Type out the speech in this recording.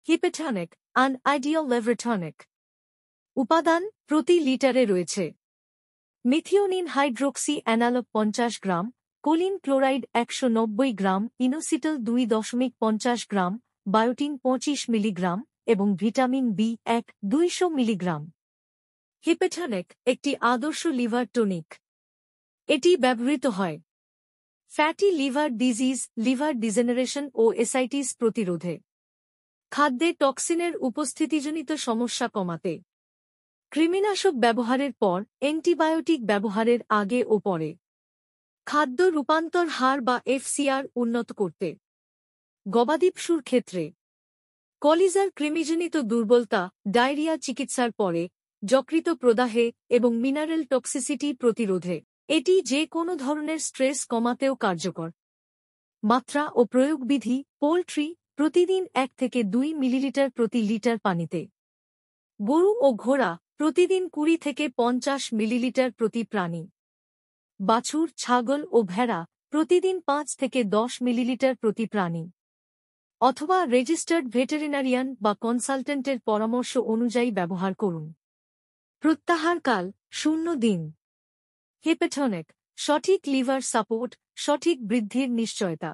হিপেটনিক and ideal লেভরেটনিক উপাদান প্রতি লিটারে রয়েছে methionine hydroxy analogue 50 gram, choline chloride 190 gram, inositol 2.50 gram, biotin 25 milligram এবং ভিটামিন বি1 200 মিলিগ্রাম। হিপেটনিক একটি আদর্শ লিভার টনিক। এটি ব্যবহৃত হয় fatty liver disease, liver degeneration ও এসাইটিস প্রতিরোধে, খাদ্যে টক্সিনের উপস্থিতিজনিত সমস্যা কমাতে, কৃমিনাশক ব্যবহারের পর অ্যান্টিবায়োটিক ব্যবহারের আগে ও পরে, খাদ্য রূপান্তর হার বা এফসিআর উন্নত করতে, গবাদিপশুর ক্ষেত্রে, কলিজার কৃমিজনিত দুর্বলতা, ডায়রিয়া চিকিৎসার পরে, যকৃত প্রদাহে এবং মিনারেল টক্সিসিটি প্রতিরোধে। এটি যে কোনো ধরনের স্ট্রেস কমাতেও কার্যকর। মাত্রা ও প্রয়োগবিধি পোল্ট্রি প্রতিদিন 1 থেকে 2 মিলিলিটার প্রতি লিটার পানিতে, গরু ও ঘোড়া প্রতিদিন 20 থেকে 50 মিলিলিটার প্রতি প্রাণী, বাছুর, ছাগল ও ভেড়া প্রতিদিন 5 থেকে 10 মিলিলিটার প্রতি প্রাণী, অথবা রেজিস্টার্ড ভেটেরিনারিয়ান বা কনসালটেন্টের পরামর্শ অনুযায়ী ব্যবহার করুন। প্রত্যাহারকাল 0 দিন। হিপেটনিক সঠিক লিভার সাপোর্ট, সঠিক বৃদ্ধির নিশ্চয়তা।